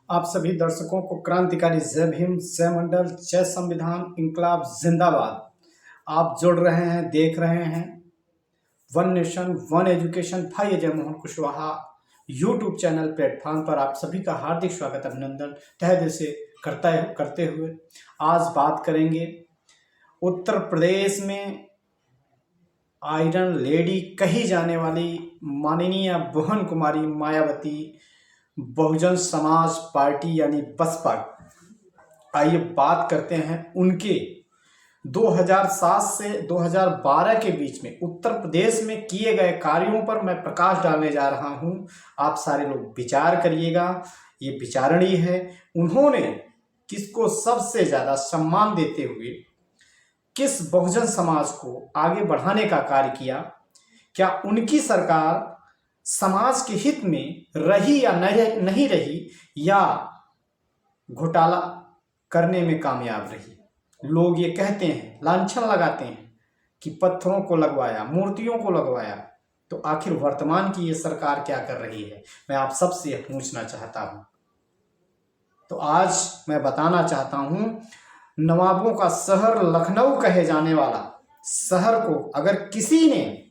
आप सभी दर्शकों को क्रांतिकारी जय भीम, जय मंडल, जय संविधान, इंकलाब जिंदाबाद। आप जुड़ रहे हैं, देख रहे हैं वन नेशन वन एजुकेशन भाई Ajay Mohan Kushwaha YouTube channel platform पर आप सभी का हार्दिक स्वागत, अभिनंदन तहे दिल से करते हुए आज बात करेंगे उत्तर प्रदेश में आयरन लेडी कही जाने वाली माननीय बहन कुमारी मायावती बहुजन समाज पार्टी यानी बसपा। आइए बात करते हैं उनके 2007 से 2012 के बीच में उत्तर प्रदेश में किए गए कार्यों पर मैं प्रकाश डालने जा रहा हूं। आप सारे लोग विचार करिएगा, ये विचारणीय है। उन्होंने किसको सबसे ज्यादा सम्मान देते हुए किस बहुजन समाज को आगे बढ़ाने का कार्य किया, क्या उनकी सरकार समाज के हित में रही या नहीं रही, या घोटाला करने में कामयाब रही। लोग ये कहते हैं, लांछन लगाते हैं कि पत्थरों को लगवाया, मूर्तियों को लगवाया, तो आखिर वर्तमान की ये सरकार क्या कर रही है, मैं आप सबसे पूछना चाहता हूं। तो आज मैं बताना चाहता हूं, नवाबों का शहर लखनऊ कहे जाने वाला शहर को अगर किसी ने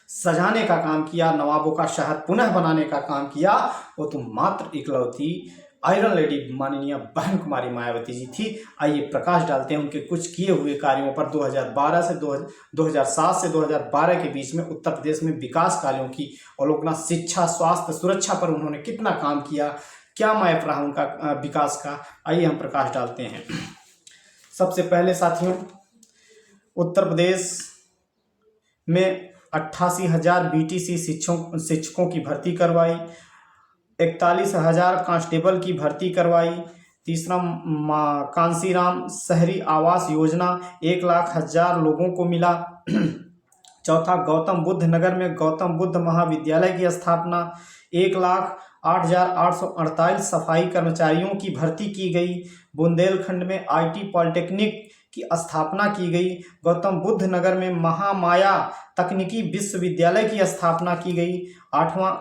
सजाने का काम किया, नवाबों का शहर पुनः बनाने का काम किया, वो तो मात्र इकलौती आयरन लेडी माननीय बहन कुमारी मायावती जी थी। आइए प्रकाश डालते हैं उनके कुछ किए हुए कार्यों पर। 2007 से 2012 के बीच में उत्तर प्रदेश में विकास कार्यों की अवलोकन, शिक्षा, स्वास्थ्य, सुरक्षा पर उन्होंने कितना काम किया, क्या मैप रहा उनका विकास का, आइए हम प्रकाश डालते हैं। सबसे पहले साथियों, उत्तर प्रदेश में 88,000 बीटीसी शिक्षकों की भर्ती करवाई, 41,000 कांस्टेबल की भर्ती करवाई। तीसरा, कांसीराम शहरी आवास योजना 1,00,000 लोगों को मिला। चौथा, गौतम बुद्ध नगर में गौतम बुद्ध महाविद्यालय की स्थापना, 1,08,848 सफाई कर्मचारियों की भर्ती की गई। बुंदेलखंड में आईटी पॉलिटेक्निक की स्थापना की गई। गौतम बुद्ध नगर में महामाया तकनीकी विश्वविद्यालय की स्थापना की गई। 8वां,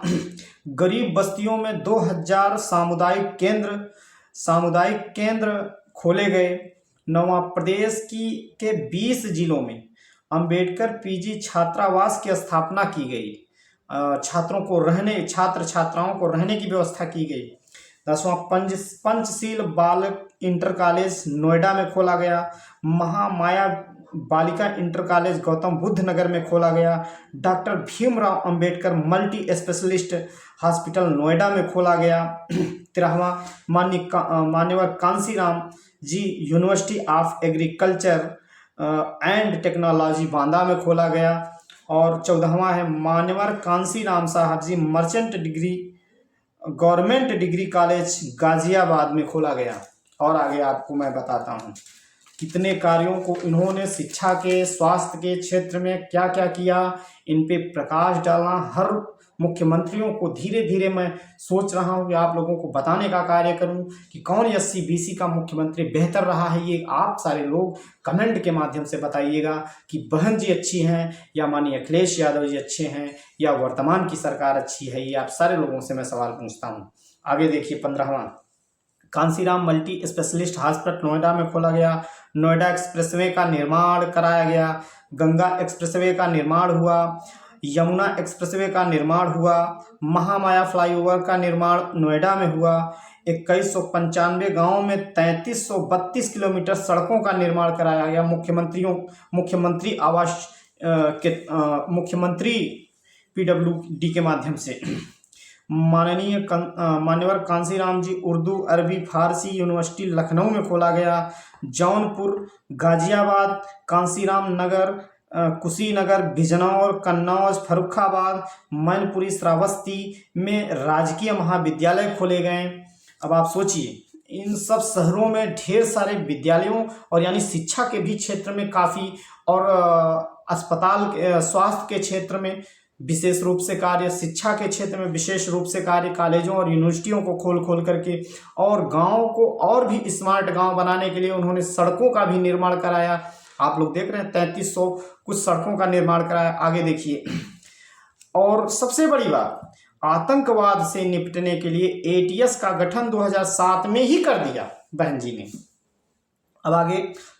गरीब बस्तियों में 2,000 सामुदायिक केंद्र खोले गए। 9वां, प्रदेश के 20 जिलों में अंबेडकर पीजी छात्रावास की स्थापना की गई। छात्र छात्राओं को रहने की व्यवस्था की गई। 10वां, पंचशील बालक इंटर कॉलेज नोएडा में खोला गया। महामाया बालिका इंटर कॉलेज गौतम बुद्ध नगर में खोला गया। Doctor Bhimrao Ambedkar multi specialist hospital Noida में खोला गया। 13वां, मान्यवर Kanshiram ji university of agriculture and technology Banda में खोला गया। और 14वां है, मान्यवर Kanshiram sahab ji merchant degree government degree college Ghaziabad में खोला गया। और आगे आपको मैं बताता हूँ कितने कार्यों को इन्होंने शिक्षा के, स्वास्थ्य के क्षेत्र में क्या क्या किया, इन पे प्रकाश डालना। हर मुख्यमंत्रियों को धीरे धीरे मैं सोच रहा हूँ कि आप लोगों को बताने का कार्य करूँ कि कौन एससी बीसी का मुख्यमंत्री बेहतर रहा है। ये आप सारे लोग कमेंट के माध्यम से बताइएगा कि बहन जी अच्छी हैं, या माननीय अखिलेश यादव जी अच्छे हैं, या वर्तमान की सरकार अच्छी है। ये आप सारे लोगों से मैं सवाल पूछता हूँ। आगे देखिए, 15वां, Kanshiram multi specialist hospital Noida में खोला गया। नोएडा एक्सप्रेसवे का निर्माण कराया गया। गंगा एक्सप्रेसवे का निर्माण हुआ। यमुना एक्सप्रेसवे का निर्माण हुआ। महामाया फ्लाईओवर का निर्माण नोएडा में हुआ। 2195 गांवों में 3332 किलोमीटर सड़कों का निर्माण कराया गया। मुख्यमंत्री आवास मुख्यमंत्री PWD के माध्यम से। मान्यवर कांसीराम जी उर्दू अरबी फारसी यूनिवर्सिटी लखनऊ में खोला गया। जौनपुर, गाजियाबाद, कांसीराम नगर, कुशीनगर, बिजनौर, कन्नौज, फर्रुखाबाद, मैनपुरी, श्रावस्ती में राजकीय महाविद्यालय खोले गए। अब आप सोचिए, इन सब शहरों में ढेर सारे विद्यालयों और यानी शिक्षा के भी क्षेत्र में काफ़ी, और अस्पताल, स्वास्थ्य के क्षेत्र में विशेष रूप से कार्य, शिक्षा के क्षेत्र में विशेष रूप से कार्य, कॉलेजों और यूनिवर्सिटियों को खोल करके, और गाँव को और भी स्मार्ट गाँव बनाने के लिए उन्होंने सड़कों का भी निर्माण कराया। आप लोग देख रहे हैं 3300 कुछ सड़कों का निर्माण कराया। आगे देखिए, और सबसे बड़ी बात, आतंकवाद से निपटने के लिए एटीएस का गठन 2007 में ही कर दिया बहन जी ने। अब आगे,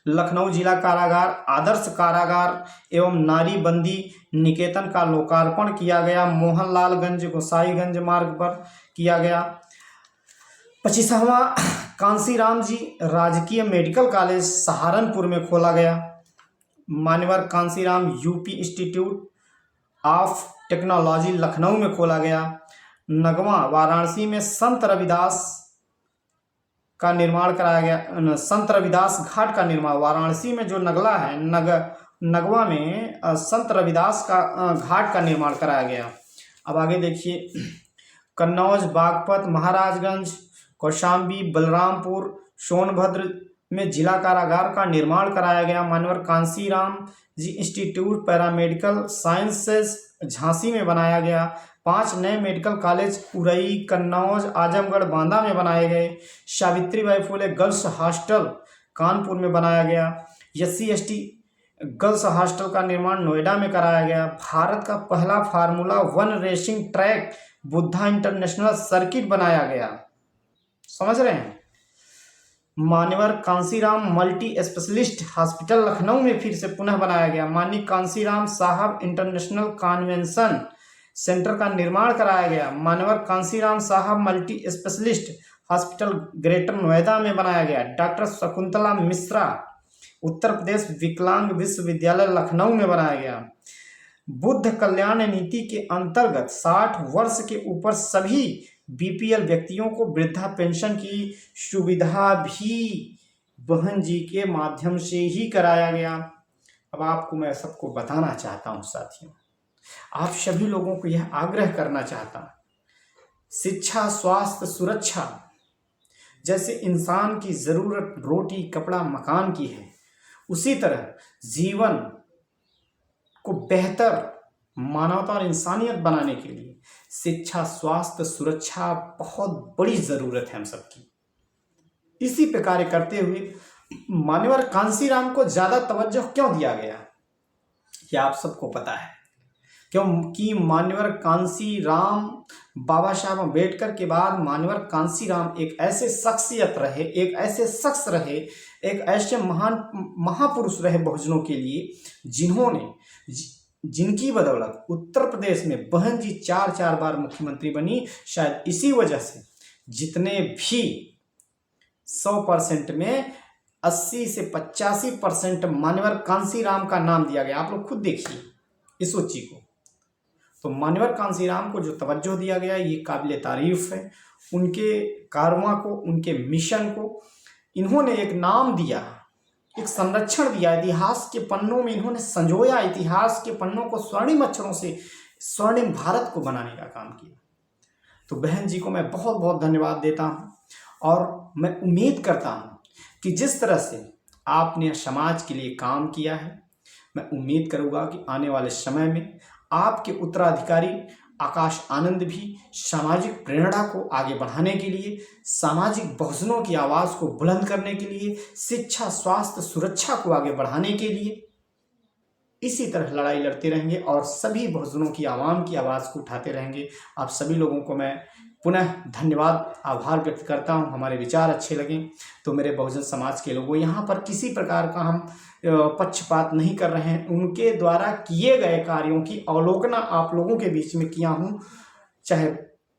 लखनऊ जिला कारागार आदर्श कारागार एवं नारी बंदी निकेतन का लोकार्पण किया गया, मोहनलालगंज गोसाईगंज मार्ग पर किया गया। 25वां कांसीराम जी राजकीय मेडिकल कॉलेज सहारनपुर में खोला गया। मान्यवर Kanshiram UP institute of technology Lucknow में खोला गया। नगवा वाराणसी में संत रविदास का निर्माण कराया गया। संत रविदास घाट का निर्माण, वाराणसी में जो नगला है नगवा में संत रविदास का घाट का निर्माण कराया गया। अब आगे देखिए, कन्नौज, बागपत, महाराजगंज, कौशाम्बी, बलरामपुर, सोनभद्र में जिला कारागार का निर्माण कराया गया। मान्यवर कांसीराम जी इंस्टीट्यूट पैरामेडिकल साइंसेज झांसी में बनाया गया। 5 नए मेडिकल कॉलेज उरई, कन्नौज, आजमगढ़, बांदा में बनाए गए। सावित्रीबाई फुले गर्ल्स हॉस्टल कानपुर में बनाया गया। SC/ST गर्ल्स हॉस्टल का निर्माण नोएडा में कराया गया। भारत का पहला formula 1 racing track Buddha international circuit बनाया गया। समझ रहे हैं। मान्यवर Kanshiram multi specialist hospital Lucknow में फिर से पुनः बनाया गया। माननीय कांसीराम साहब इंटरनेशनल कन्वेंशन सेंटर का निर्माण कराया गया। मान्यवर कांसीराम साहब multi specialist hospital greater Noida में बनाया गया। डॉक्टर शकुंतला मिश्रा उत्तर प्रदेश विकलांग विश्वविद्यालय लखनऊ में बनाया गया। बुद्ध कल्याण नीति के अंतर्गत 60 वर्ष के ऊपर सभी BPL व्यक्तियों को वृद्धा पेंशन की सुविधा भी बहन जी के माध्यम से ही कराया गया। अब आपको मैं सबको बताना चाहता हूं साथियों, आप सभी लोगों को यह आग्रह करना चाहता हूं, शिक्षा, स्वास्थ्य, सुरक्षा जैसे इंसान की जरूरत रोटी कपड़ा मकान की है, उसी तरह जीवन को बेहतर मानवता और इंसानियत बनाने के लिए शिक्षा, स्वास्थ्य, सुरक्षा बहुत बड़ी जरूरत है हम सबकी। इसी पे कार्य करते हुए मान्यवर कांसीराम को ज्यादा तवज्जो क्यों दिया गया, यह आप सबको पता है। क्योंकि मान्यवर कांसीराम बाबा साहब अम्बेडकर के बाद मान्यवर कांसीराम एक ऐसे शख्सियत रहे, एक ऐसे शख्स रहे, एक ऐसे महान महापुरुष रहे बहुजनों के लिए, जिनकी बदौलत उत्तर प्रदेश में बहन जी 4 बार मुख्यमंत्री बनी। शायद इसी वजह से जितने भी 100% में 80 से 85% मान्यवर कांसीराम का नाम दिया गया। आप लोग खुद देखिए इस सूची को। तो मान्यवर कांसीराम को जो तवज्जो दिया गया ये काबिल तारीफ है। उनके कारवां को, उनके मिशन को इन्होंने एक नाम दिया, एक संरक्षण दिया, इतिहास के पन्नों में इन्होंने संजोया, इतिहास के पन्नों को स्वर्णिम अक्षरों से स्वर्णिम भारत को बनाने का काम किया। तो बहन जी को मैं बहुत बहुत धन्यवाद देता हूँ और मैं उम्मीद करता हूँ कि जिस तरह से आपने समाज के लिए काम किया है, मैं उम्मीद करूँगा कि आने वाले समय में आपके उत्तराधिकारी आकाश आनंद भी सामाजिक प्रेरणा को आगे बढ़ाने के लिए, सामाजिक बहुजनों की आवाज़ को बुलंद करने के लिए, शिक्षा, स्वास्थ्य, सुरक्षा को आगे बढ़ाने के लिए इसी तरह लड़ाई लड़ते रहेंगे और सभी बहुजनों की आवाम की आवाज़ को उठाते रहेंगे। आप सभी लोगों को मैं पुनः धन्यवाद, आभार व्यक्त करता हूं। हमारे विचार अच्छे लगे तो मेरे बहुजन समाज के लोगों, यहाँ पर किसी प्रकार का हम पक्षपात नहीं कर रहे हैं। उनके द्वारा किए गए कार्यों की अवलोकना आप लोगों के बीच में किया हूँ, चाहे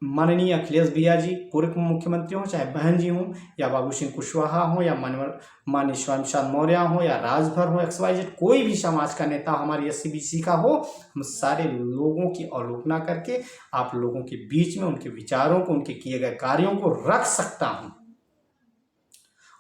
माननीय अखिलेश भैया जी पूर्व मुख्यमंत्री हों, चाहे बहन जी हों, या बाबू सिंह कुशवाहा हों, या माननीय स्वामी प्रसाद मौर्य हों, या राजभर हो, XYZ कोई भी समाज का नेता हमारी SC/BC का हो, हम सारे लोगों की अवलोकना करके आप लोगों के बीच में उनके विचारों को, उनके किए गए कार्यों को रख सकता हूं।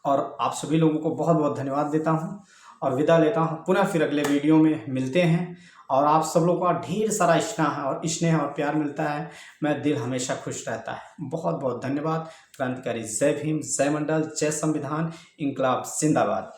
और आप सभी लोगों को बहुत बहुत धन्यवाद देता हूं और विदा लेता हूं। पुनः फिर अगले वीडियो में मिलते हैं और आप सब लोगों का ढेर सारा स्नेह और प्यार मिलता है। मैं दिल हमेशा खुश रहता है। बहुत बहुत धन्यवाद। क्रांतिकारी जय भीम, जय मंडल, जय संविधान, इंकलाब जिंदाबाद।